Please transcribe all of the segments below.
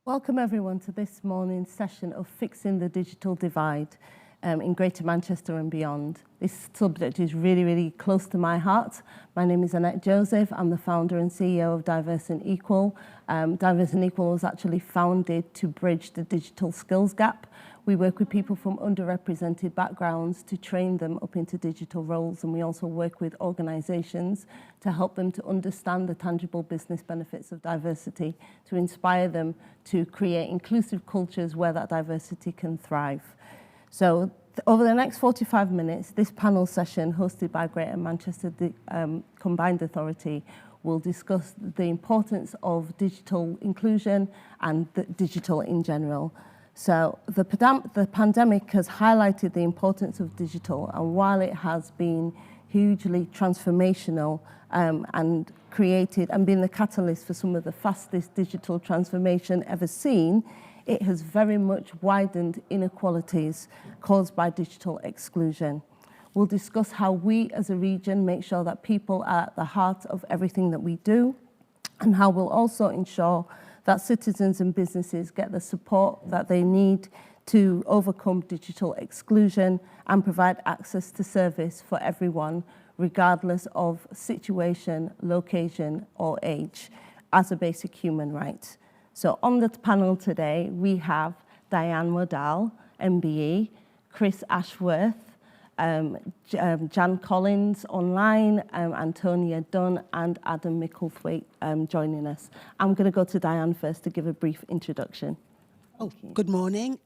Welcome everyone to this morning's session of Fixing the Digital Divide in Greater Manchester and beyond. This subject is really close to my heart. My name is Annette Joseph. I'm the founder and CEO of Diverse and Equal. Diverse and Equal was actually founded to bridge the digital skills gap. We work with people from underrepresented backgrounds to train them up into digital roles, and we also work with organisations to help them to understand the tangible business benefits of diversity, to inspire them to create inclusive cultures where that diversity can thrive. So over the next 45 minutes, this panel session hosted by Greater Manchester Combined Authority will discuss the importance of digital inclusion and digital in general. So the pandemic has highlighted the importance of digital, and while it has been hugely transformational and created and been the catalyst for some of the fastest digital transformation ever seen, it has very much widened inequalities caused by digital exclusion. We'll discuss how we as a region make sure that people are at the heart of everything that we do, and how we'll also ensure that citizens and businesses get the support that they need to overcome digital exclusion and provide access to service for everyone, regardless of situation, location, or age, as a basic human right. So on the panel today, we have Diane Modahl MBE, Chris Ashworth, Jan Collins online, Antonia Dunn and Adam Micklethwaite joining us. I'm going to go to Diane first to give a brief introduction. Good morning.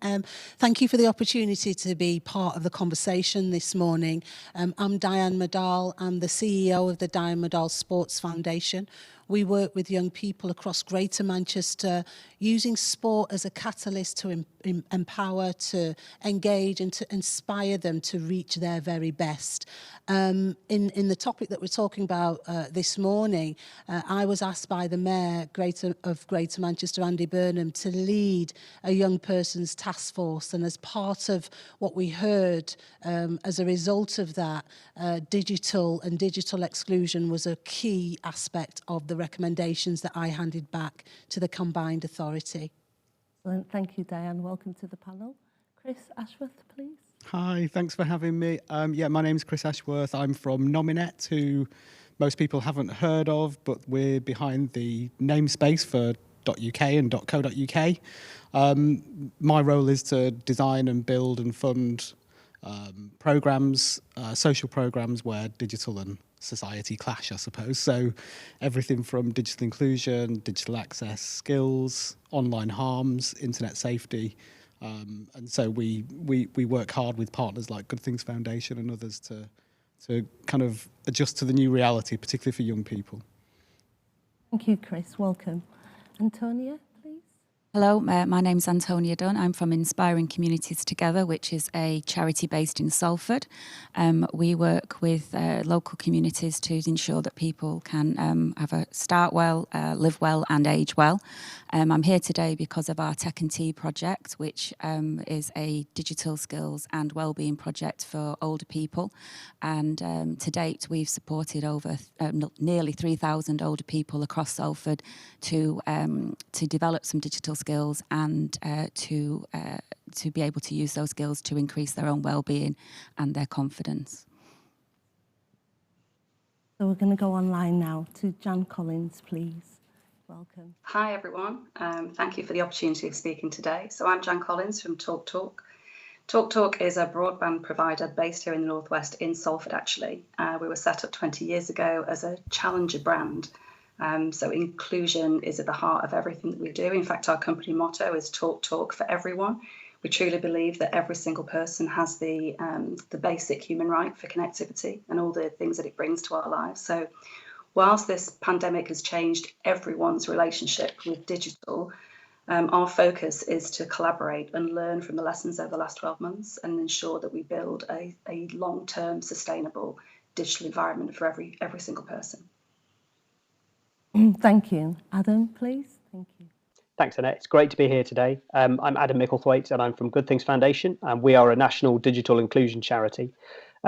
Thank you for the opportunity to be part of the conversation this morning. I'm Diane Modahl. I'm the CEO of the Diane Modahl Sports Foundation. We work with young people across Greater Manchester, using sport as a catalyst to empower, to engage and to inspire them to reach their very best. In the topic that we're talking about this morning, I was asked by the Mayor of Greater Manchester, Andy Burnham, to lead a young person's task force. And as part of what we heard as a result of that, digital exclusion was a key aspect of the recommendations that I handed back to the Combined Authority. Thank you, Diane. Welcome to the panel. Chris Ashworth, please. Hi, thanks for having me. My name's Chris Ashworth. I'm from Nominet, who most people haven't heard of, but we're behind the namespace for .uk and .co.uk. My role is to design and build and fund programs, social programs where digital and society clash, I suppose. So everything from digital inclusion, digital access, skills, online harms, internet safety. And so we work hard with partners like Good Things Foundation and others to kind of adjust to the new reality, particularly for young people. Thank you, Chris. Welcome. Antonia, please. Hello, my name's Antonia Dunn. I'm from Inspiring Communities Together, which is a charity based in Salford. We work with local communities to ensure that people can start well, live well and age well. I'm here today because of our Tech and Tea project, which is a digital skills and wellbeing project for older people. And to date, we've supported over nearly 3,000 older people across Salford to develop some digital skills and to be able to use those skills to increase their own well-being and their confidence. So we're going to go online now to Jan Collins, please. Welcome. Hi everyone, thank you for the opportunity of speaking today. So I'm Jan Collins from TalkTalk. TalkTalk is a broadband provider based here in the Northwest in Salford actually. We were set up 20 years ago as a challenger brand. So inclusion is at the heart of everything that we do. In fact, our company motto is Talk for everyone. We truly believe that every single person has the basic human right for connectivity and all the things that it brings to our lives. So whilst this pandemic has changed everyone's relationship with digital, our focus is to collaborate and learn from the lessons over the last 12 months and ensure that we build a long-term sustainable digital environment for every single person. Thank you. Adam, please. Thank you. Thanks, Annette. It's great to be here today. I'm Adam Micklethwaite and I'm from Good Things Foundation, and we are a national digital inclusion charity.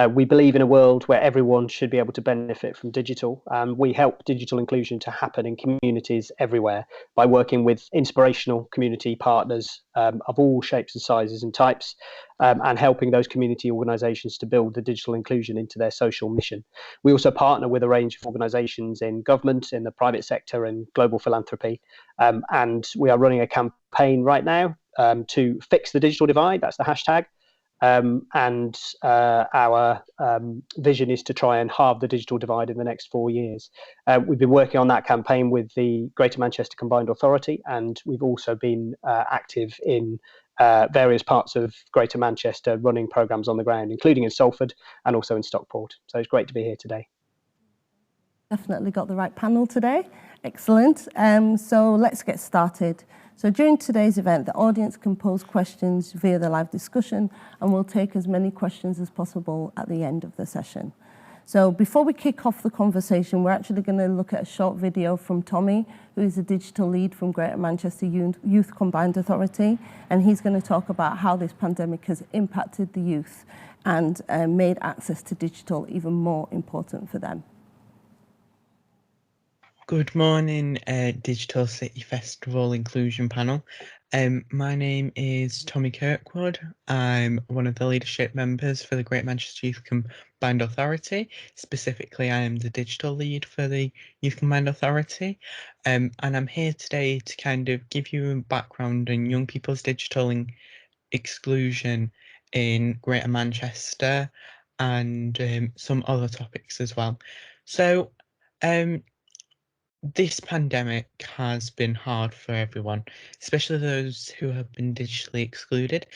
We believe in a world where everyone should be able to benefit from digital. We help digital inclusion to happen in communities everywhere by working with inspirational community partners of all shapes and sizes and types, and helping those community organisations to build the digital inclusion into their social mission. We also partner with a range of organisations in government, in the private sector and global philanthropy. And we are running a campaign right now to fix the digital divide. That's the hashtag. And our vision is to try and halve the digital divide in the next 4 years. We've been working on that campaign with the Greater Manchester Combined Authority, and we've also been active in various parts of Greater Manchester running programmes on the ground, including in Salford and also in Stockport. So it's great to be here today. Definitely got the right panel today. Excellent. So let's get started. So during today's event, the audience can pose questions via the live discussion, and we'll take as many questions as possible at the end of the session. So before we kick off the conversation, we're actually going to look at a short video from Tommy, who is a digital lead from Greater Manchester Youth Combined Authority, and he's going to talk about how this pandemic has impacted the youth and made access to digital even more important for them. Good morning, Digital City Festival Inclusion Panel. My name is Tommy Kirkwood. I'm one of the leadership members for the Greater Manchester Youth Combined Authority. Specifically, I am the digital lead for the Youth Combined Authority. And I'm here today to kind of give you a background on young people's digital exclusion in Greater Manchester and some other topics as well. So, this pandemic has been hard for everyone, especially those who have been digitally excluded.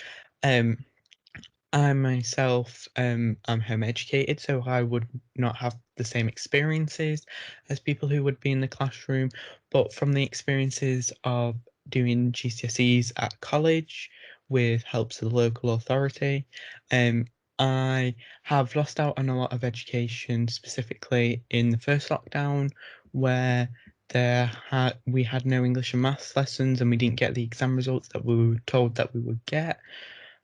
I myself am home educated, so I would not have the same experiences as people who would be in the classroom. But from the experiences of doing GCSEs at college with helps of the local authority, I have lost out on a lot of education, specifically in the first lockdown, where we had no English and maths lessons and we didn't get the exam results that we were told that we would get,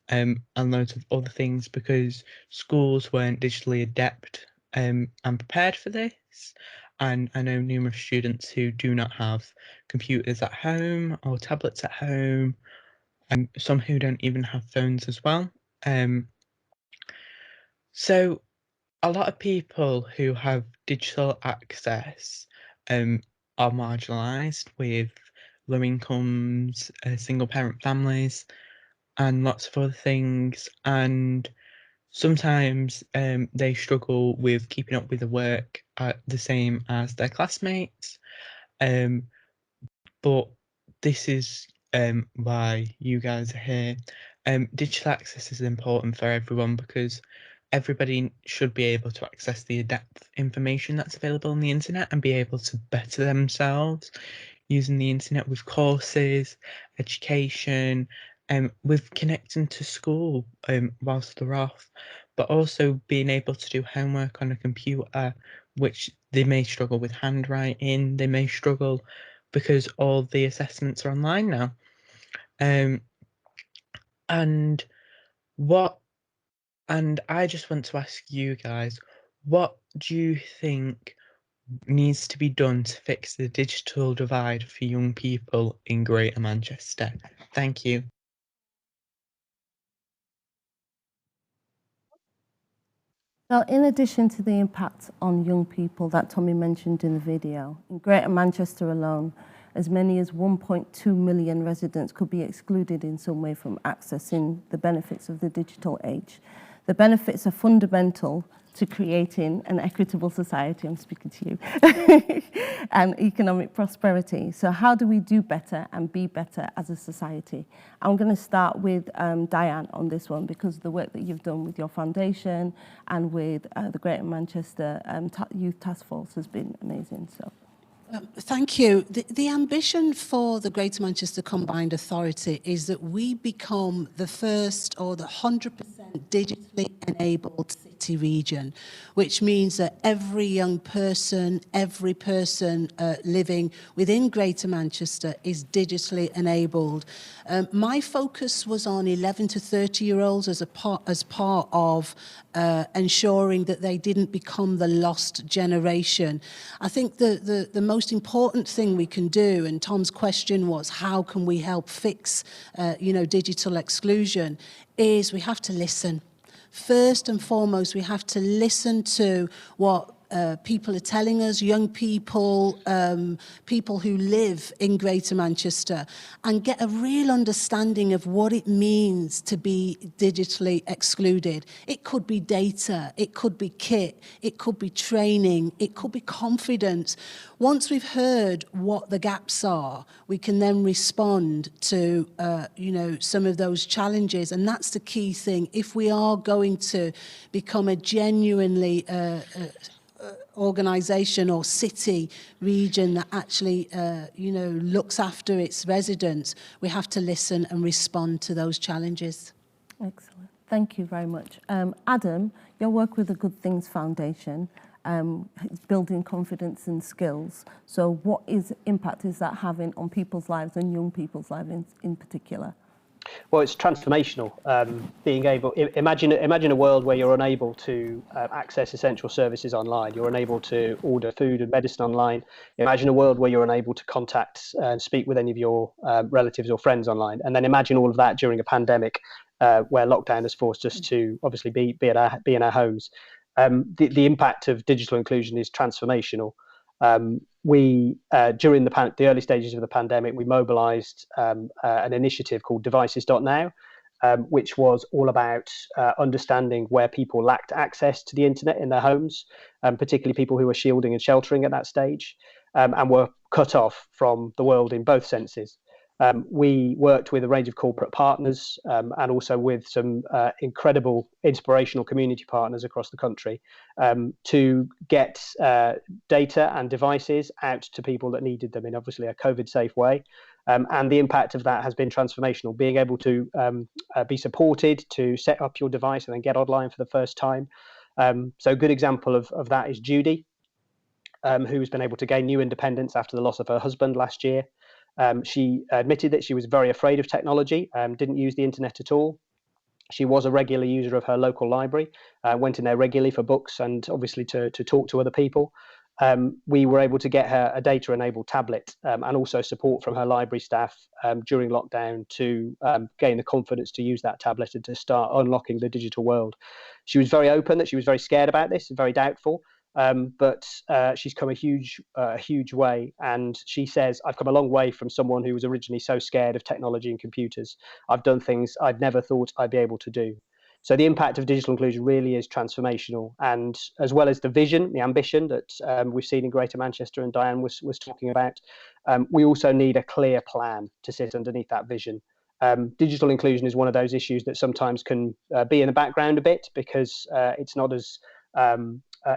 and loads of other things because schools weren't digitally adept and prepared for this. And I know numerous students who do not have computers at home or tablets at home, and some who don't even have phones as well. So a lot of people who have digital access are marginalised, with low incomes, single parent families, and lots of other things. And sometimes they struggle with keeping up with the work the same as their classmates. But this is why you guys are here. Digital access is important for everyone because everybody should be able to access the in-depth information that's available on the internet and be able to better themselves using the internet with courses, education, with connecting to school whilst they're off, but also being able to do homework on a computer, which they may struggle with handwriting, they may struggle because all the assessments are online now. And I just want to ask you guys, what do you think needs to be done to fix the digital divide for young people in Greater Manchester? Thank you. Now, in addition to the impact on young people that Tommy mentioned in the video, in Greater Manchester alone, as many as 1.2 million residents could be excluded in some way from accessing the benefits of the digital age. The benefits are fundamental to creating an equitable society, I'm speaking to you, and economic prosperity. So how do we do better and be better as a society? I'm going to start with Diane on this one, because the work that you've done with your foundation and with the Greater Manchester Youth Task Force has been amazing. So. Thank you. The ambition for the Greater Manchester Combined Authority is that we become the first or the 100% digitally enabled city connectivity region, which means that every young person, every person living within Greater Manchester is digitally enabled. My focus was on 11 to 30-year-olds as part of ensuring that they didn't become the lost generation. I think the most important thing we can do, and Tom's question was, how can we help fix digital exclusion, is we have to listen. First and foremost, we have to listen to what people are telling us, young people, people who live in Greater Manchester, and get a real understanding of what it means to be digitally excluded. It could be data, it could be kit, it could be training, it could be confidence. Once we've heard what the gaps are, we can then respond to some of those challenges, and that's the key thing. If we are going to become a genuinely organisation or city region that actually looks after its residents, we have to listen and respond to those challenges. Excellent. Thank you very much. Adam, your work with the Good Things Foundation is building confidence and skills. So what impact is that having on people's lives and young people's lives in particular? Well, it's transformational. Being able, imagine a world where you're unable to access essential services online. You're unable to order food and medicine online. Imagine a world where you're unable to contact and speak with any of your relatives or friends online. And then imagine all of that during a pandemic where lockdown has forced us to obviously be in our homes. The impact of digital inclusion is transformational. We during the early stages of the pandemic, we mobilised an initiative called Devices.now, which was all about understanding where people lacked access to the internet in their homes, particularly people who were shielding and sheltering at that stage, and were cut off from the world in both senses. We worked with a range of corporate partners and also with some incredible inspirational community partners across the country to get data and devices out to people that needed them in obviously a COVID-safe way. And the impact of that has been transformational, being able to be supported to set up your device and then get online for the first time. So a good example of that is Judy, who's been able to gain new independence after the loss of her husband last year. She admitted that she was very afraid of technology, didn't use the internet at all. She was a regular user of her local library, went in there regularly for books and obviously to talk to other people. We were able to get her a data-enabled tablet and also support from her library staff during lockdown to gain the confidence to use that tablet and to start unlocking the digital world. She was very open that she was very scared about this, very doubtful. But she's come a huge way, and she says, I've come a long way from someone who was originally so scared of technology and computers. I've done things I'd never thought I'd be able to do. So the impact of digital inclusion really is transformational, and as well as the vision, the ambition that we've seen in Greater Manchester and Diane was talking about, we also need a clear plan to sit underneath that vision. Digital inclusion is one of those issues that sometimes can be in the background a bit because it's not as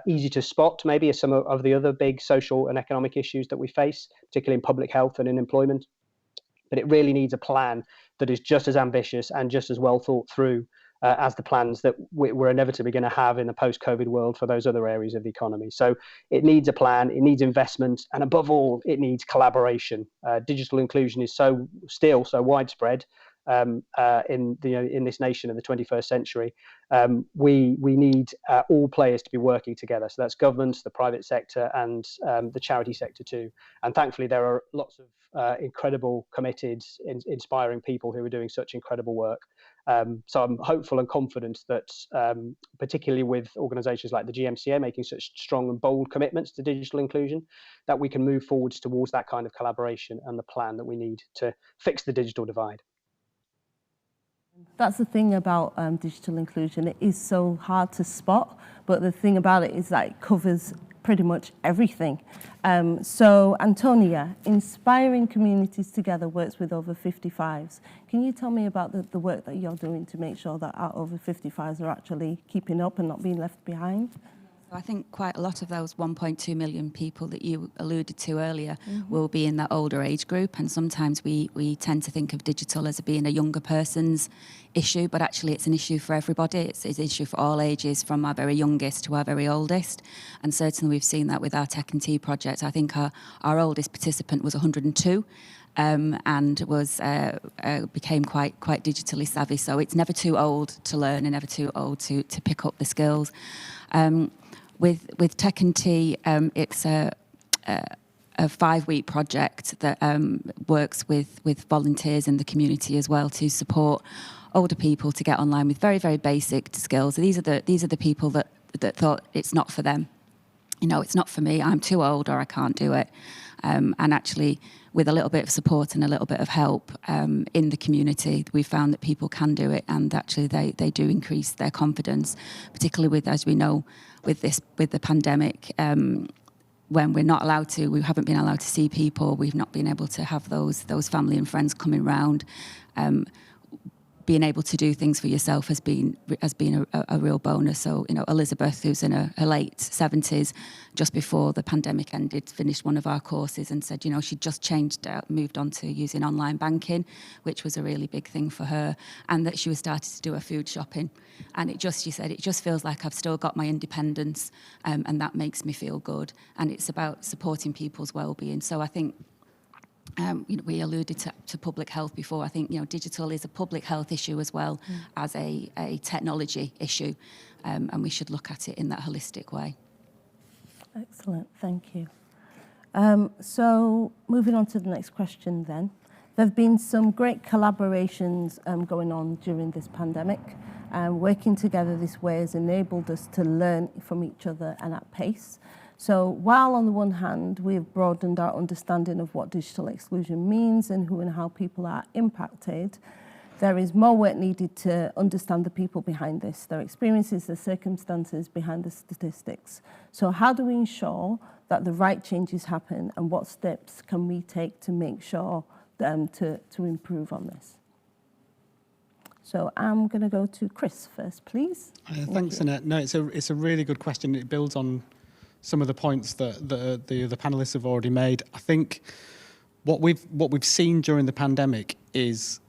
easy to spot maybe as some of the other big social and economic issues that we face, particularly in public health and in employment. But it really needs a plan that is just as ambitious and just as well thought through as the plans that we're inevitably going to have in a post-COVID world for those other areas of the economy. So it needs a plan, it needs investment, and above all, it needs collaboration. Digital inclusion is still so widespread in this nation in the 21st century. We need all players to be working together. So that's governments, the private sector, and the charity sector too. And thankfully, there are lots of incredible, committed, inspiring people who are doing such incredible work. So I'm hopeful and confident that, particularly with organisations like the GMCA making such strong and bold commitments to digital inclusion, that we can move forwards towards that kind of collaboration and the plan that we need to fix the digital divide. That's the thing about digital inclusion. It is so hard to spot, but the thing about it is that it covers pretty much everything. So Antonia, Inspiring Communities Together works with over 55s. Can you tell me about the work that you're doing to make sure that our over 55s are actually keeping up and not being left behind? I think quite a lot of those 1.2 million people that you alluded to earlier will be in that older age group, and sometimes we tend to think of digital as being a younger person's issue, but actually it's an issue for everybody. It's an issue for all ages, from our very youngest to our very oldest, and certainly we've seen that with our Tech and Tea project. I think our oldest participant was 102. And became quite digitally savvy. So it's never too old to learn and never too old to pick up the skills. With Tech and Tea, it's a 5-week project that works with volunteers in the community as well to support older people to get online with very, very basic skills. These are the people that thought it's not for them. You know, it's not for me, I'm too old, or I can't do it. And actually, with a little bit of support and a little bit of help in the community, we found that people can do it, and actually they do increase their confidence, particularly with, as we know, with the pandemic, when we haven't been allowed to see people, we've not been able to have those family and friends coming round. Being able to do things for yourself has been a real bonus. So, you know, Elizabeth, who's in her late 70s, just before the pandemic ended, finished one of our courses and said, you know, she'd just moved on to using online banking, which was a really big thing for her, and that she was starting to do her food shopping. And she said, it just feels like I've still got my independence, and that makes me feel good. And it's about supporting people's well-being. So I think, you know, we alluded to public health before. I think, you know, digital is a public health issue as well as a technology issue, and we should look at it in that holistic way. Excellent, thank you. So moving on to the next question then. There have been some great collaborations going on during this pandemic. Working together this way has enabled us to learn from each other and at pace. So while on the one hand, we've broadened our understanding of what digital exclusion means and who and how people are impacted, there is more work needed to understand the people behind this, their experiences, their circumstances behind the statistics. So how do we ensure that the right changes happen, and what steps can we take to make sure to improve on this? So I'm going to go to Chris first, please. Thanks, Annette. No, it's a really good question. It builds on some of the points that the panelists have already made. I think what we've seen during the pandemic is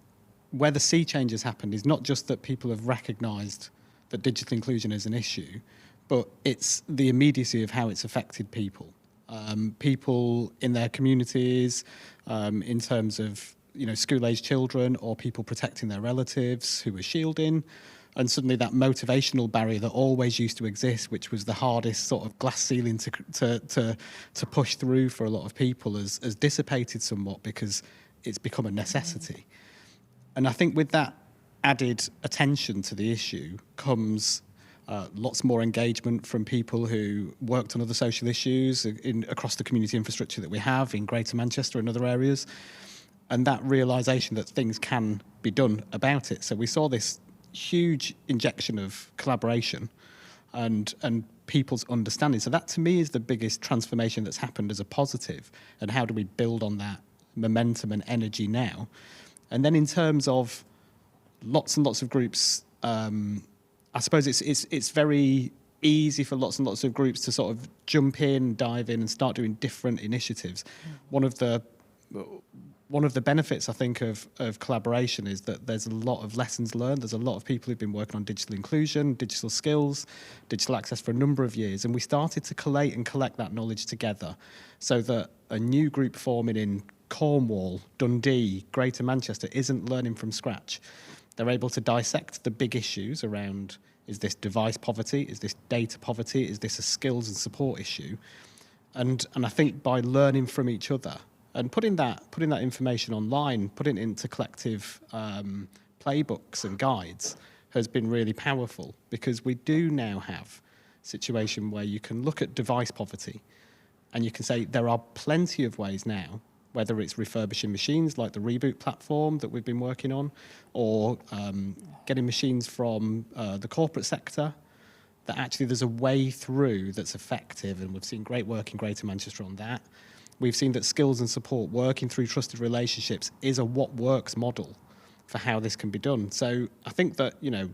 where the sea change has happened is not just that people have recognised that digital inclusion is an issue, but it's the immediacy of how it's affected people. People in their communities, in terms of, you know, school-aged children or people protecting their relatives who were shielding. And suddenly that motivational barrier that always used to exist, which was the hardest sort of glass ceiling to push through for a lot of people, has dissipated somewhat because it's become a necessity. And I think with that added attention to the issue comes lots more engagement from people who worked on other social issues across the community infrastructure that we have in Greater Manchester and other areas, and that realisation that things can be done about it. So we saw this huge injection of collaboration and people's understanding. So that, to me, is the biggest transformation that's happened as a positive. And how do we build on that momentum and energy now? And then in terms of lots and lots of groups, I suppose it's very easy for lots and lots of groups to sort of jump in, dive in, and start doing different initiatives. One of the benefits, I think, of collaboration is that there's a lot of lessons learned. There's a lot of people who've been working on digital inclusion, digital skills, digital access for a number of years. And we started to collate and collect that knowledge together so that a new group forming in Cornwall, Dundee, Greater Manchester isn't learning from scratch. They're able to dissect the big issues around, is this device poverty? Is this data poverty? Is this a skills and support issue? And I think by learning from each other, and putting that information online, putting it into collective playbooks and guides has been really powerful, because we do now have a situation where you can look at device poverty and you can say there are plenty of ways now, whether it's refurbishing machines like the Reboot platform that we've been working on, or getting machines from the corporate sector, that actually there's a way through that's effective, and we've seen great work in Greater Manchester on that. We've seen that skills and support, working through trusted relationships, is a what works model for how this can be done. So I think that, you know,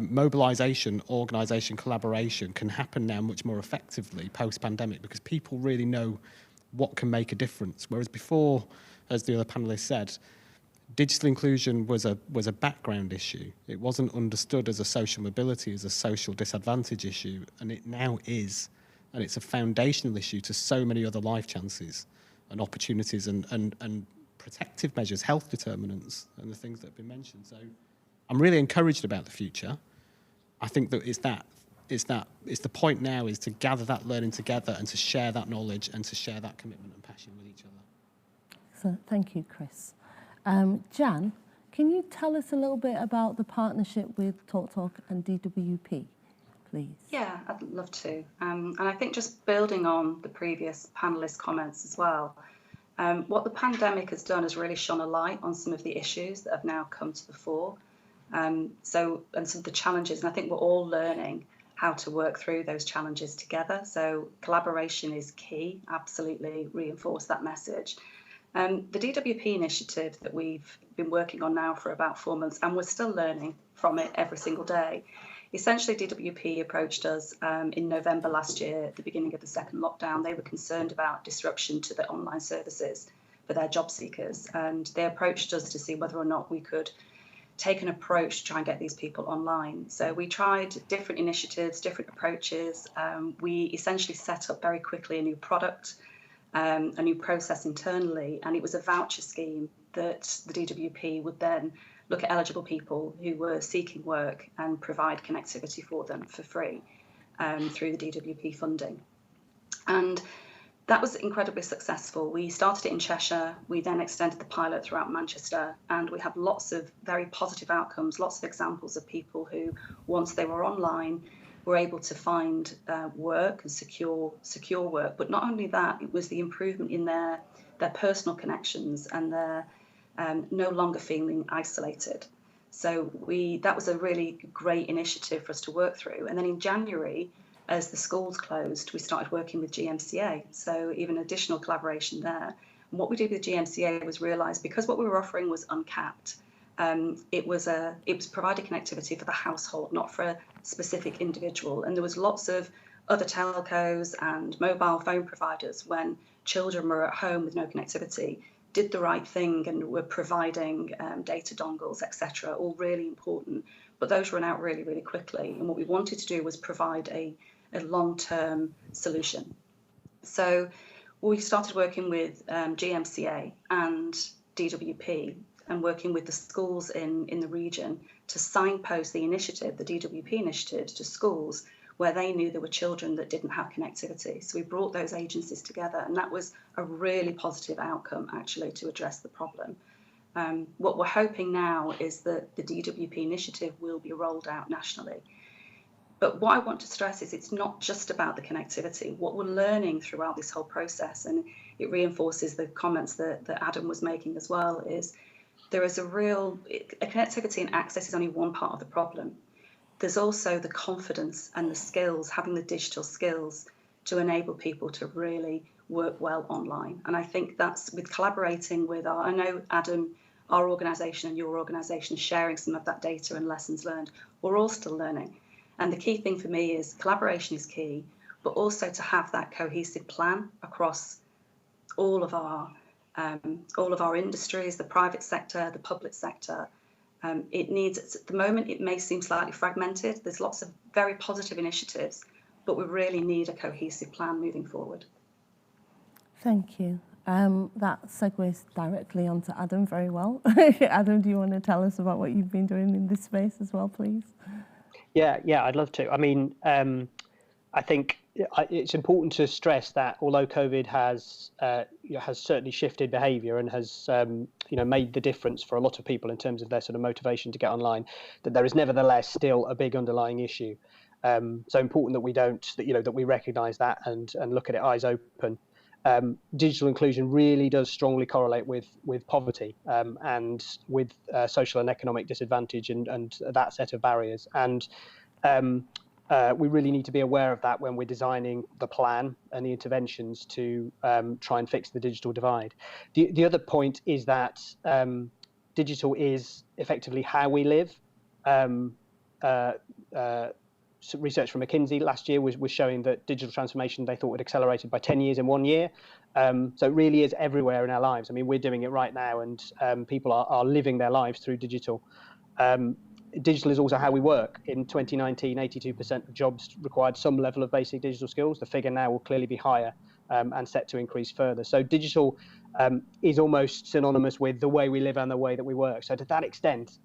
mobilisation, organisation, collaboration can happen now much more effectively post-pandemic, because people really know what can make a difference. Whereas before, as the other panellists said, digital inclusion was a background issue. It wasn't understood as a social mobility, as a social disadvantage issue, and it now is. And it's a foundational issue to so many other life chances and opportunities and protective measures, health determinants, and the things that have been mentioned. So I'm really encouraged about the future. I think that it's the point now is to gather that learning together and to share that knowledge and to share that commitment and passion with each other. So thank you, Chris. Jan, can you tell us a little bit about the partnership with TalkTalk and DWP, please? Yeah, I'd love to. And I think just building on the previous panelist comments as well, what the pandemic has done is really shone a light on some of the issues that have now come to the fore. And some of the challenges, and I think we're all learning how to work through those challenges together. So collaboration is key, absolutely reinforce that message. The DWP initiative that we've been working on now for about 4 months, and we're still learning from it every single day. Essentially, DWP approached us in November last year, at the beginning of the second lockdown. They were concerned about disruption to the online services for their job seekers, and they approached us to see whether or not we could take an approach to try and get these people online. So we tried different initiatives, different approaches. We essentially set up very quickly a new product, a new process internally, and it was a voucher scheme that the DWP would then look at eligible people who were seeking work and provide connectivity for them for free through the DWP funding. And that was incredibly successful. We started it in Cheshire, we then extended the pilot throughout Manchester, and we have lots of very positive outcomes, lots of examples of people who, once they were online, were able to find work and secure work. But not only that, it was the improvement in their personal connections and their no longer feeling isolated. So that was a really great initiative for us to work through. And then in January, as the schools closed, we started working with GMCA. So even additional collaboration there. And what we did with GMCA was realise, because what we were offering was uncapped, it was providing connectivity for the household, not for a specific individual. And there was lots of other telcos and mobile phone providers, when children were at home with no connectivity, did the right thing and were providing data dongles, etc., all really important. But those ran out really, really quickly. And what we wanted to do was provide a long-term solution. So we started working with GMCA and DWP and working with the schools in the region to signpost the initiative, the DWP initiative, to schools where they knew there were children that didn't have connectivity. So we brought those agencies together, and that was a really positive outcome, actually, to address the problem. What we're hoping now is that the DWP initiative will be rolled out nationally. But what I want to stress is it's not just about the connectivity. What we're learning throughout this whole process, and it reinforces the comments that Adam was making as well, is there is a connectivity and access is only one part of the problem. There's also the confidence and the skills, having the digital skills to enable people to really work well online. And I think that's with collaborating with I know Adam, our organisation and your organisation, sharing some of that data and lessons learned. We're all still learning. And the key thing for me is collaboration is key, but also to have that cohesive plan across all of our industries, the private sector, the public sector. It needs, at the moment, it may seem slightly fragmented. There's lots of very positive initiatives, but we really need a cohesive plan moving forward. Thank you. That segues directly onto Adam very well. Adam, do you want to tell us about what you've been doing in this space as well, please? Yeah, I'd love to. I mean, I think it's important to stress that although COVID has certainly shifted behaviour and has made the difference for a lot of people in terms of their sort of motivation to get online, that there is nevertheless still a big underlying issue. So important that we recognise that and look at it eyes open. Digital inclusion really does strongly correlate with poverty and with social and economic disadvantage and that set of barriers. And we really need to be aware of that when we're designing the plan and the interventions to try and fix the digital divide. The other point is that digital is effectively how we live. some research from McKinsey last year was showing that digital transformation they thought would accelerated by 10 years in 1 year. So it really is everywhere in our lives. I mean, we're doing it right now, and people are living their lives through digital. Digital is also how we work. In 2019, 82% of jobs required some level of basic digital skills. The figure now will clearly be higher and set to increase further. So digital is almost synonymous with the way we live and the way that we work. So to that extent,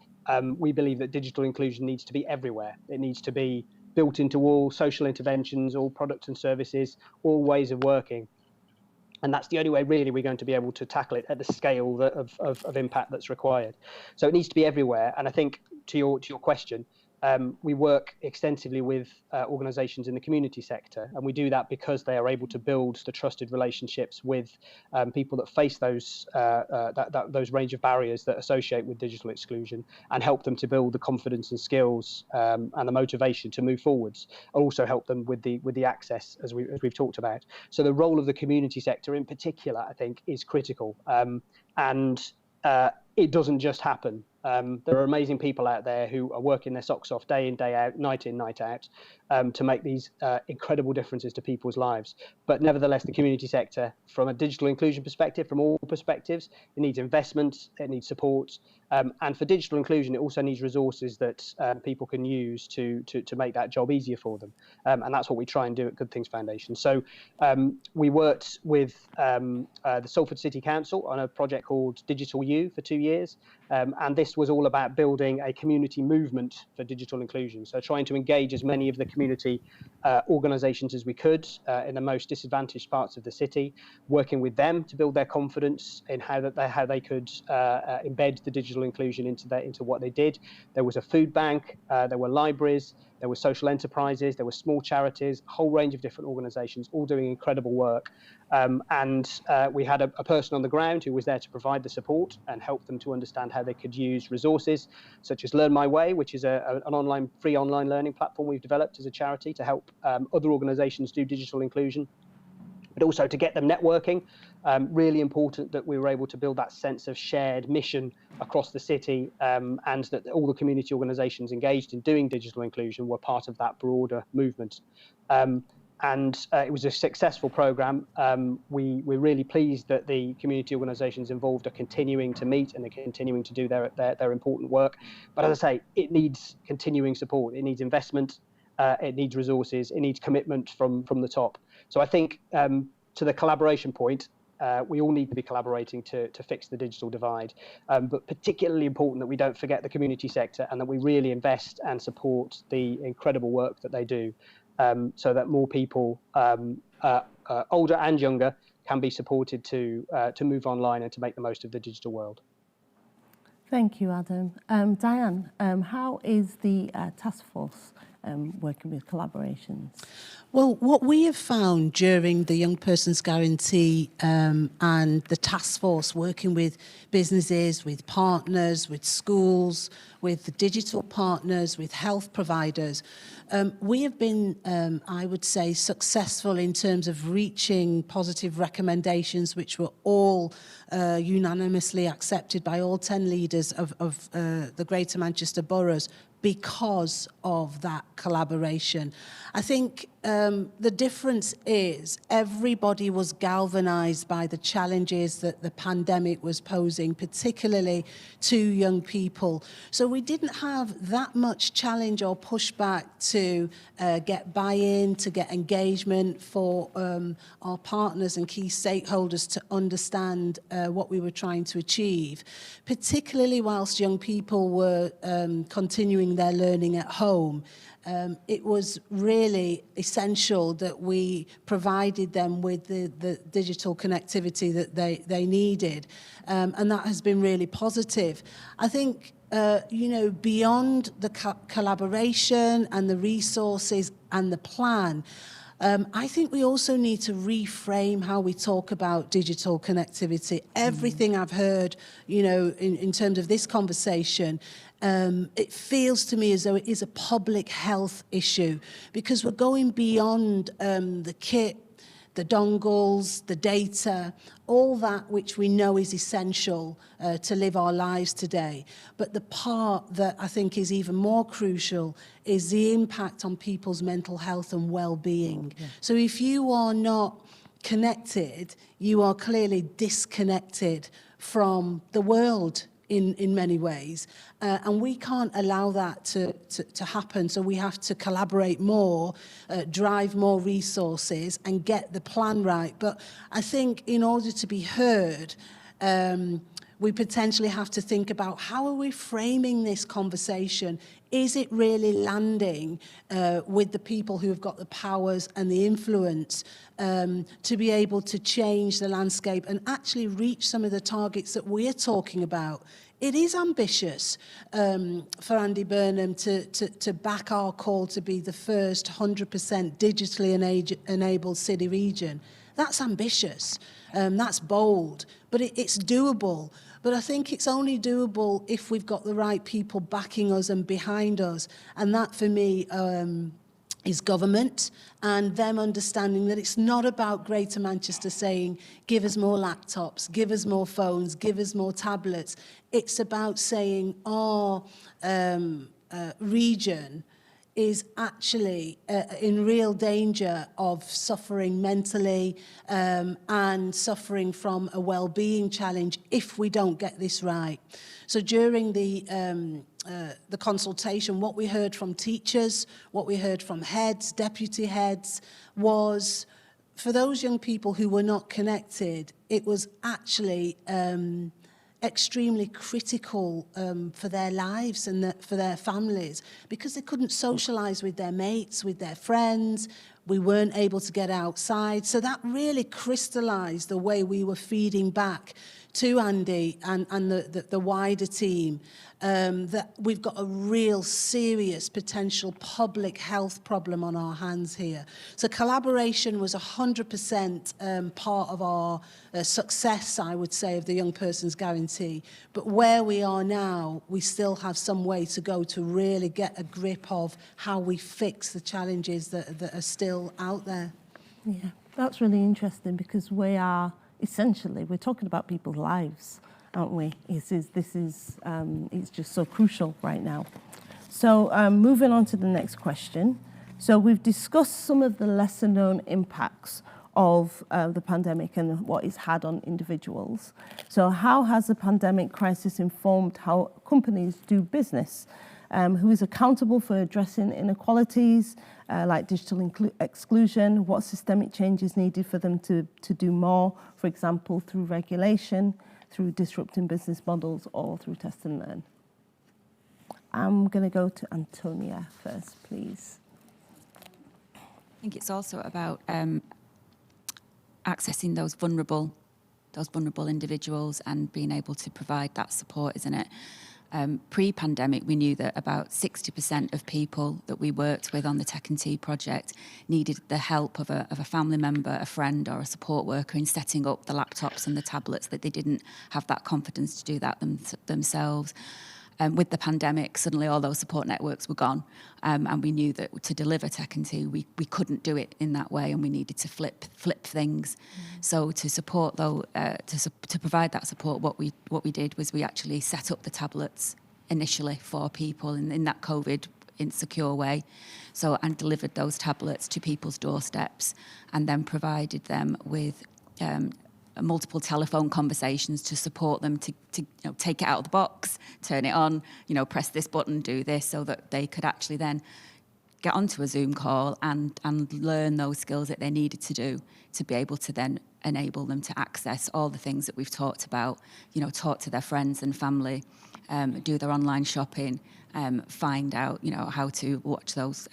we believe that digital inclusion needs to be everywhere. It needs to be built into all social interventions, all products and services, all ways of working. And that's the only way really we're going to be able to tackle it at the scale of impact that's required. So it needs to be everywhere. And I think to your question, we work extensively with organisations in the community sector, and we do that because they are able to build the trusted relationships with people that face those range of barriers that associate with digital exclusion, and help them to build the confidence and skills and the motivation to move forwards. Also help them with the access, as we've talked about. So the role of the community sector in particular, I think, is critical, and it doesn't just happen. There are amazing people out there who are working their socks off day in, day out, night in, night out, to make these incredible differences to people's lives. But nevertheless, the community sector, from a digital inclusion perspective, from all perspectives, it needs investment, it needs support. And for digital inclusion, it also needs resources that people can use to make that job easier for them. And that's what we try and do at Good Things Foundation. So we worked with the Salford City Council on a project called Digital U for 2 years. And this was all about building a community movement for digital inclusion. So trying to engage as many of the community organisations as we could in the most disadvantaged parts of the city, working with them to build their confidence in how they could embed the digital inclusion into what they did. There was a food bank, there were libraries, there were social enterprises, there were small charities, a whole range of different organisations, all doing incredible work. And we had a person on the ground who was there to provide the support and help them to understand how they could use resources such as Learn My Way, which is an free online learning platform we've developed as a charity to help other organisations do digital inclusion, but also to get them networking. Really important that we were able to build that sense of shared mission across the city, and that all the community organisations engaged in doing digital inclusion were part of that broader movement. And it was a successful programme. We're really pleased that the community organisations involved are continuing to meet and they're continuing to do their important work. But as I say, it needs continuing support. It needs investment. It needs resources. It needs commitment from the top. So I think to the collaboration point, we all need to be collaborating to fix the digital divide, but particularly important that we don't forget the community sector and that we really invest and support the incredible work that they do, so that more people, older and younger, can be supported to move online and to make the most of the digital world. Thank you, Adam. Diane, how is the task force working with collaborations? Well, what we have found during the Young Person's Guarantee and the task force working with businesses, with partners, with schools, with the digital partners, with health providers, we have been, I would say, successful in terms of reaching positive recommendations which were all unanimously accepted by all 10 leaders of the Greater Manchester boroughs because of that collaboration. I think the difference is everybody was galvanised by the challenges that the pandemic was posing, particularly to young people. So we didn't have that much challenge or pushback to get buy-in, to get engagement for our partners and key stakeholders to understand what we were trying to achieve, particularly whilst young people were continuing their learning at home. It was really essential that we provided them with the digital connectivity that they needed, and that has been really positive. I think, beyond the collaboration and the resources and the plan, I think we also need to reframe how we talk about digital connectivity. Everything I've heard, in terms of this conversation, it feels to me as though it is a public health issue because we're going beyond the kit, the dongles, the data, all that which we know is essential to live our lives today. But the part that I think is even more crucial is the impact on people's mental health and well-being. Yeah. So if you are not connected, you are clearly disconnected from the world in many ways. And we can't allow that to happen. So we have to collaborate more, drive more resources and get the plan right. But I think in order to be heard, we potentially have to think about how are we framing this conversation? Is it really landing with the people who have got the powers and the influence to be able to change the landscape and actually reach some of the targets that we're talking about? It is ambitious for Andy Burnham to back our call to be the first 100% digitally enabled city region. That's ambitious, that's bold, but it's doable. But I think it's only doable if we've got the right people backing us and behind us. And that, for me, is government and them understanding that it's not about Greater Manchester saying, give us more laptops, give us more phones, give us more tablets. It's about saying our region is actually in real danger of suffering mentally and suffering from a well-being challenge if we don't get this right. So during the consultation, what we heard from teachers, what we heard from heads, deputy heads, was for those young people who were not connected, it was actually extremely critical for their lives and for their families, because they couldn't socialise with their mates, with their friends. We weren't able to get outside. So that really crystallised the way we were feeding back to Andy and the wider team, that we've got a real serious potential public health problem on our hands here. So collaboration was 100% part of our success, I would say, of the Young Person's Guarantee. But where we are now, we still have some way to go to really get a grip of how we fix the challenges that are still out there. Yeah, that's really interesting, because we are essentially, we're talking about people's lives, aren't we? This is it's just so crucial right now. So moving on to the next question. So we've discussed some of the lesser known impacts of the pandemic and what it's had on individuals. So how has the pandemic crisis informed how companies do business? Who is accountable for addressing inequalities like digital exclusion? What systemic changes needed for them to do more, for example, through regulation, through disrupting business models, or through test and learn? I'm going to go to Antonia first, please. I think it's also about accessing those vulnerable individuals and being able to provide that support, isn't it? Pre-pandemic, we knew that about 60% of people that we worked with on the Tech and Tea project needed the help of a family member, a friend or a support worker in setting up the laptops and the tablets, that they didn't have that confidence to do that themselves. With the pandemic, suddenly all those support networks were gone, and we knew that to deliver Tech and Tea, we couldn't do it in that way, and we needed to flip things. So to support to provide that support, what we did was we actually set up the tablets initially for people in that COVID insecure way, and delivered those tablets to people's doorsteps, and then provided them with multiple telephone conversations to support them to take it out of the box, turn it on, press this button, do this, so that they could actually then get onto a Zoom call and learn those skills that they needed to do to be able to then enable them to access all the things that we've talked about, talk to their friends and family, do their online shopping, find out, how to watch those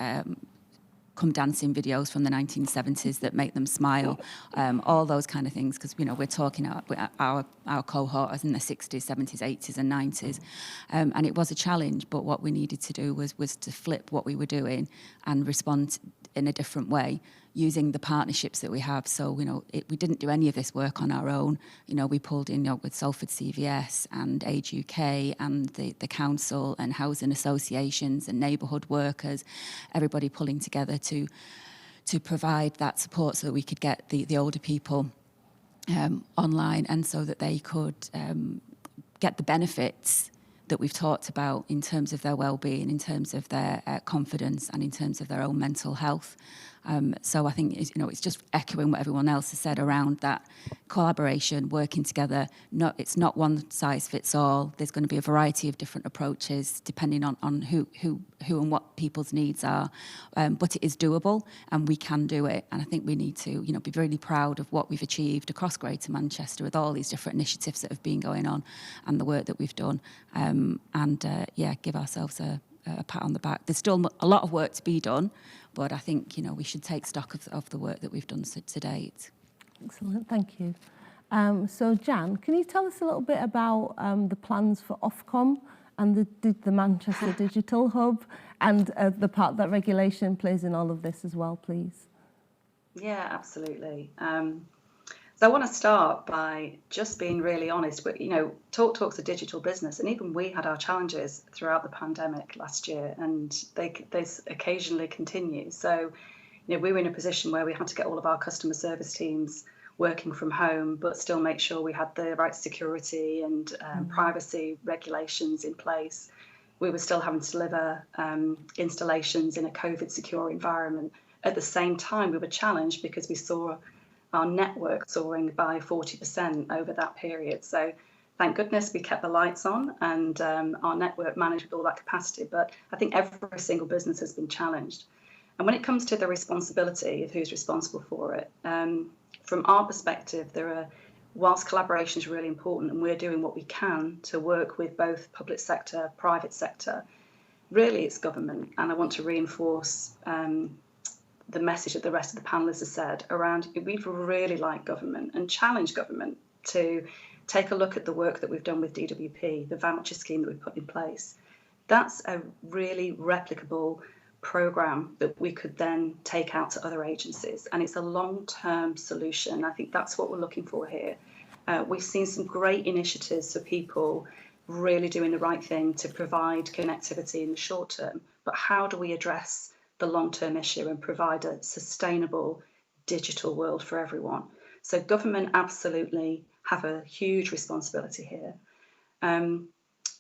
come dancing videos from the 1970s that make them smile, all those kind of things, because we're talking our cohort is in the 60s, 70s, 80s and 90s, and it was a challenge, but what we needed to do was to flip what we were doing and respond in a different way using the partnerships that we have. So we didn't do any of this work on our own. We pulled in with Salford CVS and Age UK and the council and housing associations and neighbourhood workers, everybody pulling together to to provide that support so that we could get the older people online, and so that they could get the benefits that we've talked about in terms of their well-being, in terms of their confidence, and in terms of their own mental health. So I think it's just echoing what everyone else has said around that collaboration, working together. It's not one size fits all. There's going to be a variety of different approaches depending on who and what people's needs are. But it is doable, and we can do it. And I think we need to be really proud of what we've achieved across Greater Manchester with all these different initiatives that have been going on and the work that we've done. Give ourselves a pat on the back. There's still a lot of work to be done, but I think we should take stock of the work that we've done to date. Excellent, thank you. So Jan, can you tell us a little bit about the plans for Ofcom and the Manchester Digital Hub, and the part that regulation plays in all of this as well, please? Yeah, absolutely. So I want to start by just being really honest. But TalkTalk's a digital business, and even we had our challenges throughout the pandemic last year, and they occasionally continue. So, we were in a position where we had to get all of our customer service teams working from home, but still make sure we had the right security and privacy regulations in place. We were still having to deliver installations in a COVID secure environment. At the same time, we were challenged because we saw our network soaring by 40% over that period. So thank goodness we kept the lights on, and our network managed with all that capacity. But I think every single business has been challenged. And when it comes to the responsibility of who's responsible for it, from our perspective, whilst collaboration is really important, and we're doing what we can to work with both public sector, private sector, really it's government. And I want to reinforce the message that the rest of the panelists have said around, we'd really like government and challenge government to take a look at the work that we've done with DWP, the voucher scheme that we've put in place. That's a really replicable programme that we could then take out to other agencies, and it's a long-term solution. I think that's what we're looking for here. We've seen some great initiatives for people really doing the right thing to provide connectivity in the short term, but how do we address the long-term issue and provide a sustainable digital world for everyone? So government absolutely have a huge responsibility here.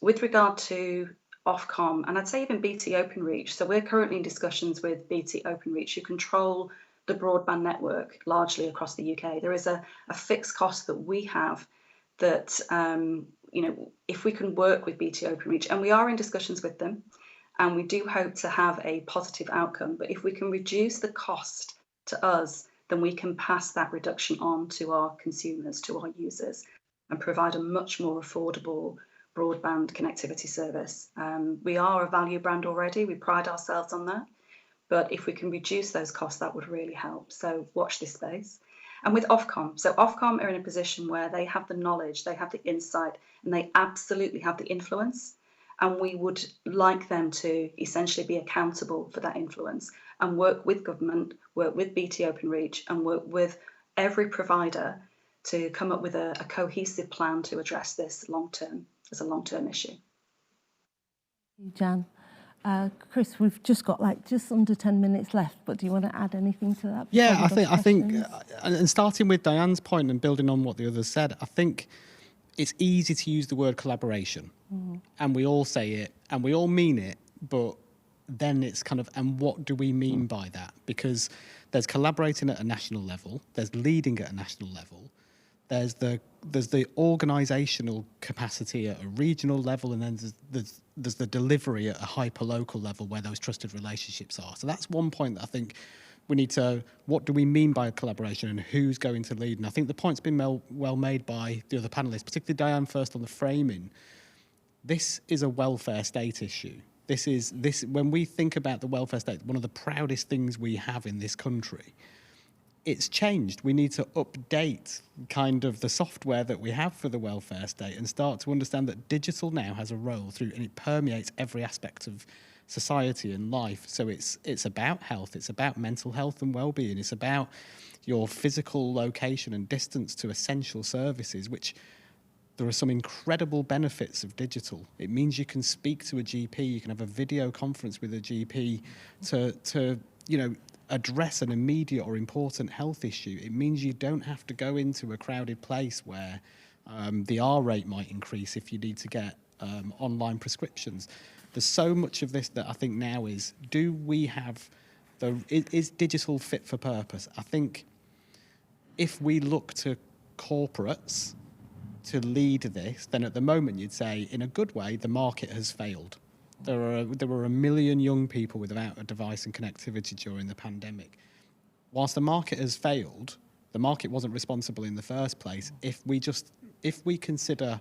With regard to Ofcom, and I'd say even BT Openreach, so we're currently in discussions with BT Openreach, who control the broadband network largely across the UK. There is a fixed cost that we have that, if we can work with BT Openreach, and we are in discussions with them, and we do hope to have a positive outcome. But if we can reduce the cost to us, then we can pass that reduction on to our consumers, to our users, and provide a much more affordable broadband connectivity service. We are a value brand already. We pride ourselves on that. But if we can reduce those costs, that would really help. So watch this space. And with Ofcom, so Ofcom are in a position where they have the knowledge, they have the insight, and they absolutely have the influence. And we would like them to essentially be accountable for that influence and work with government, work with BT Openreach, and work with every provider to come up with a cohesive plan to address this long-term, as a long-term issue. Jan. Chris, we've just got just under 10 minutes left, but do you want to add anything to that? Yeah, I think, and starting with Diane's point and building on what the others said, I think it's easy to use the word collaboration, and we all say it and we all mean it, but then it's kind of, and what do we mean by that? Because there's collaborating at a national level, there's leading at a national level, there's the organisational capacity at a regional level, and then there's the delivery at a hyper-local level where those trusted relationships are. So that's one point that I think we need to, what do we mean by collaboration and who's going to lead? And I think the point's been well made by the other panellists, particularly Diane first on the framing. This is a welfare state issue. When we think about the welfare state, one of the proudest things we have in this country, it's changed. We need to update kind of the software that we have for the welfare state and start to understand that digital now has a role through, and it permeates every aspect of society and life. So it's about health, it's about mental health and well-being, it's about your physical location and distance to essential services, which there are some incredible benefits of digital. It means you can speak to a GP, you can have a video conference with a GP to address an immediate or important health issue, it means you don't have to go into a crowded place where the R rate might increase if you need to get online prescriptions. There's so much of this that I think now is, do we have is digital fit for purpose? I think if we look to corporates to lead this, then at the moment you'd say, in a good way, the market has failed. There were 1 million young people without a device and connectivity during the pandemic. Whilst the market has failed, the market wasn't responsible in the first place. If we consider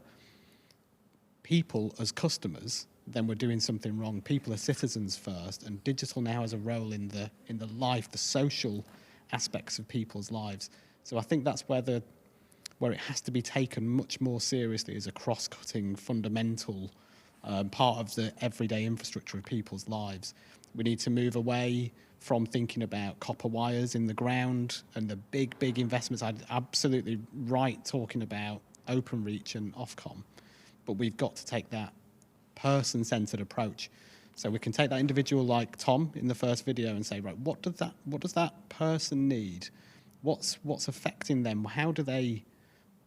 people as customers, then we're doing something wrong. People are citizens first, and digital now has a role in the life, the social aspects of people's lives. So I think that's where it has to be taken much more seriously as a cross-cutting, fundamental part of the everyday infrastructure of people's lives. We need to move away from thinking about copper wires in the ground and the big investments. I'm absolutely right talking about OpenReach and Ofcom, but we've got to take that person-centered approach. So we can take that individual like Tom in the first video and say, right, what does that person need? What's affecting them?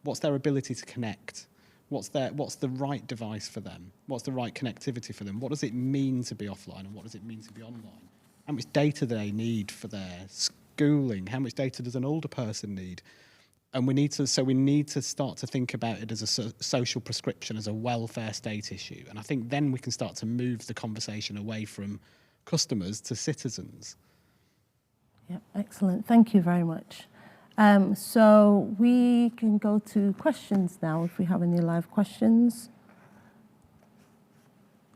What's their ability to connect? What's the right device for them? What's the right connectivity for them? What does it mean to be offline, and what does it mean to be online? How much data do they need for their schooling? How much data does an older person need? And we need to start to think about it as a social prescription, as a welfare state issue. And I think then we can start to move the conversation away from customers to citizens. Yep, excellent. Thank you very much. So we can go to questions now, if we have any live questions.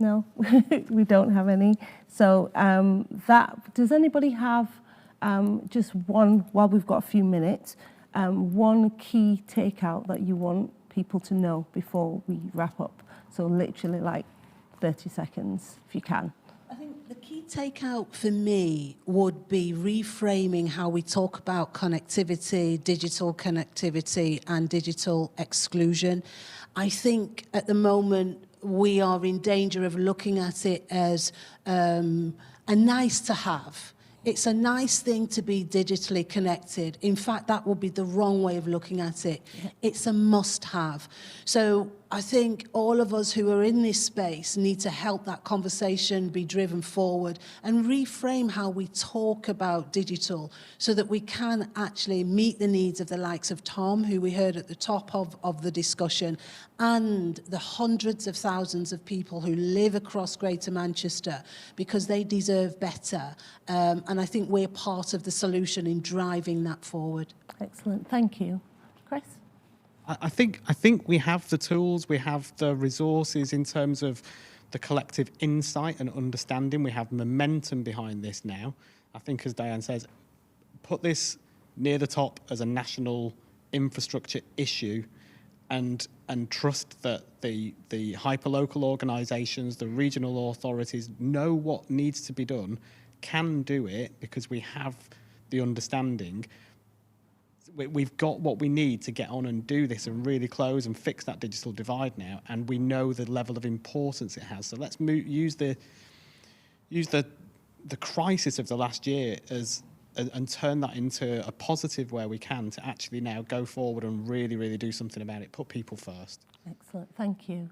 No, we don't have any. So does anybody have just one, while we've got a few minutes, one key takeout that you want people to know before we wrap up? So literally like 30 seconds, if you can. I think the key takeout for me would be reframing how we talk about connectivity, digital connectivity, and digital exclusion. I think at the moment we are in danger of looking at it as a nice to have. It's a nice thing to be digitally connected. In fact, that would be the wrong way of looking at it. It's a must-have. So I think all of us who are in this space need to help that conversation be driven forward and reframe how we talk about digital so that we can actually meet the needs of the likes of Tom, who we heard at the top of the discussion, and the hundreds of thousands of people who live across Greater Manchester, because they deserve better. And I think we're part of the solution in driving that forward. Excellent. Thank you. Chris? I think we have the tools, we have the resources in terms of the collective insight and understanding. We have momentum behind this now. I think, as Diane says, put this near the top as a national infrastructure issue, and trust that the hyperlocal organisations, the regional authorities know what needs to be done, can do it, because we have the understanding. We've got what we need to get on and do this and really close and fix that digital divide now, and we know the level of importance it has. So let's use the crisis of the last year and turn that into a positive where we can, to actually now go forward and really do something about it. Put people first. Excellent. Thank you.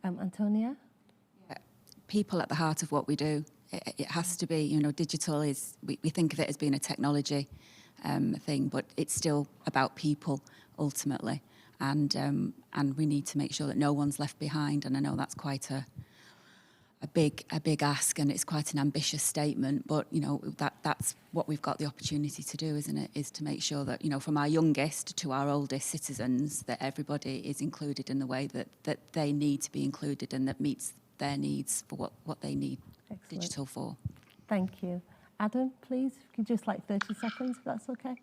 Antonia? Yeah, people at the heart of what we do. It has to be, digital is, we think of it as being a technology thing, but it's still about people ultimately, and we need to make sure that no one's left behind. And I know that's quite a big ask, and it's quite an ambitious statement, but that's what we've got the opportunity to do, isn't it? Is to make sure that from our youngest to our oldest citizens, that everybody is included in the way that they need to be included, and that meets their needs for what they need. Excellent. Digital for. Thank you. Adam, please, if you could just 30 seconds, if that's okay.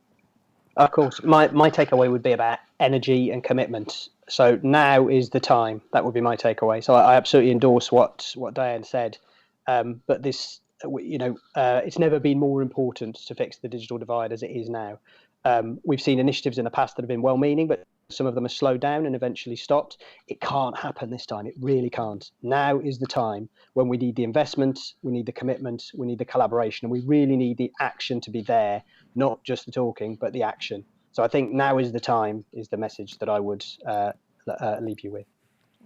Of course. My takeaway would be about energy and commitment. So now is the time. That would be my takeaway. So I absolutely endorse what Diane said. But this, it's never been more important to fix the digital divide as it is now. We've seen initiatives in the past that have been well-meaning, but some of them are slowed down and eventually stopped. It can't happen this time. It really can't. Now is the time when we need the investment, we need the commitment, we need the collaboration, and we really need the action to be there, not just the talking, but the action. So I think now is the time is the message that I would leave you with.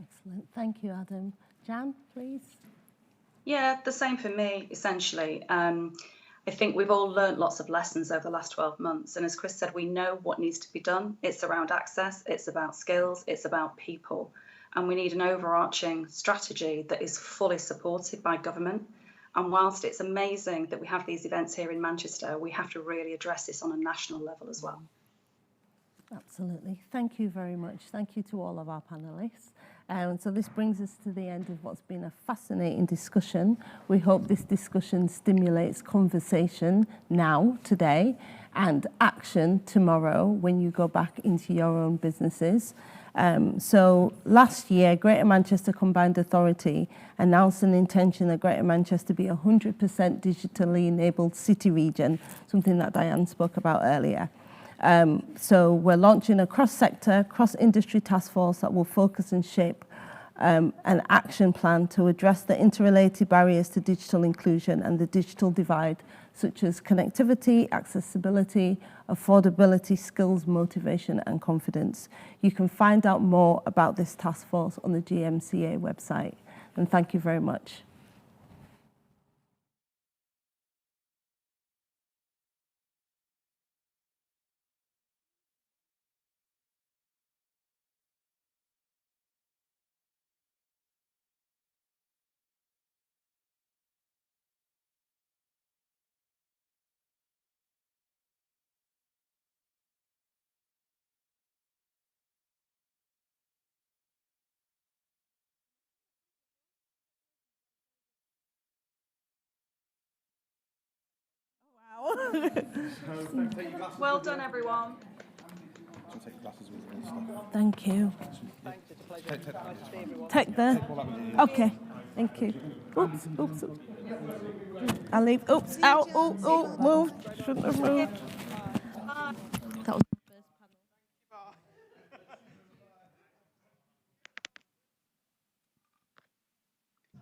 Excellent. Thank you, Adam. Jan, please. Yeah, the same for me, essentially. I think we've all learnt lots of lessons over the last 12 months. And as Chris said, we know what needs to be done. It's around access, it's about skills, it's about people. And we need an overarching strategy that is fully supported by government. And whilst it's amazing that we have these events here in Manchester, we have to really address this on a national level as well. Absolutely. Thank you very much. Thank you to all of our panellists. So this brings us to the end of what's been a fascinating discussion. We hope this discussion stimulates conversation now, today, and action tomorrow when you go back into your own businesses. So last year, Greater Manchester Combined Authority announced an intention that Greater Manchester be a 100% digitally enabled city region, something that Diane spoke about earlier. So we're launching a cross-sector, cross-industry task force that will focus and shape an action plan to address the interrelated barriers to digital inclusion and the digital divide, such as connectivity, accessibility, affordability, skills, motivation, and confidence. You can find out more about this task force on the GMCA website. And thank you very much. Well done, everyone. Thank you. Take the. Okay. Thank you. Oops. Oops. I'll leave. Oops. Out. Oh. Oh. Moved. Shouldn't have moved. That was the first panel.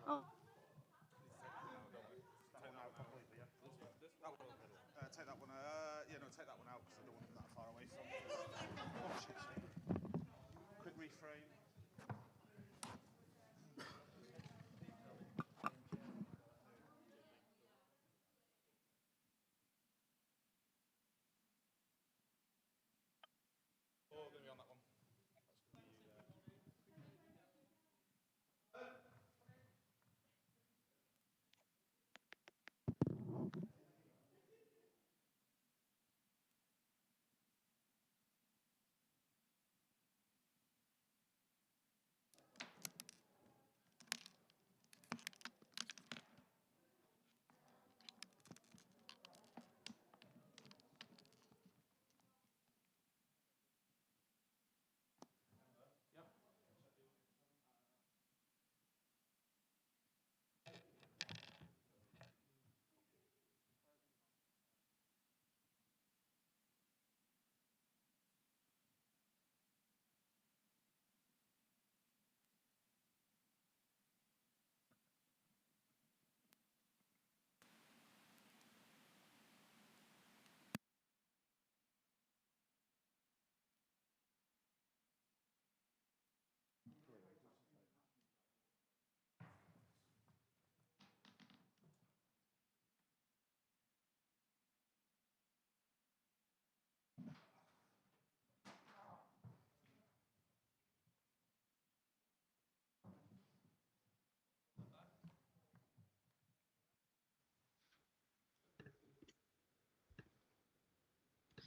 Oh. Take that one. Take that one out because I don't want them that far away from. Oh shit! Quick reframe. Oh, going to be on that one.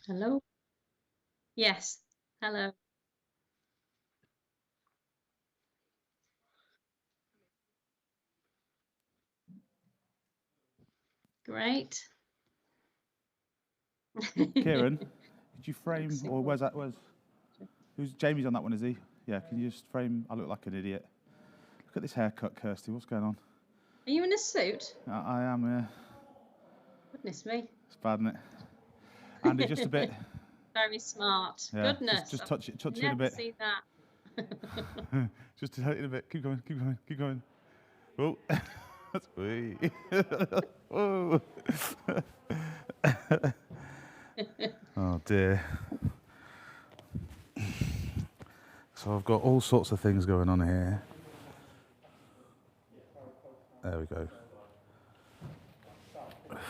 Hello? Yes. Hello. Great. Kieran, could you frame, or where's that? Who's Jamie's on that one? Is he? Yeah. Can you just frame? I look like an idiot. Look at this haircut, Kirsty. What's going on? Are you in a suit? I am. Yeah. Goodness me. It's bad, isn't it? Andy, just a bit. Very smart. Yeah, Goodness. just touch it a Never bit. see that. Just to touch it a bit. Keep going, keep going, keep going. Oh, that's wee. Whoa. Oh dear. So I've got all sorts of things going on here. There we go.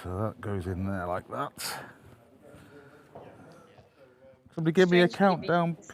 So that goes in there like that. Somebody give me a Strange to be countdown,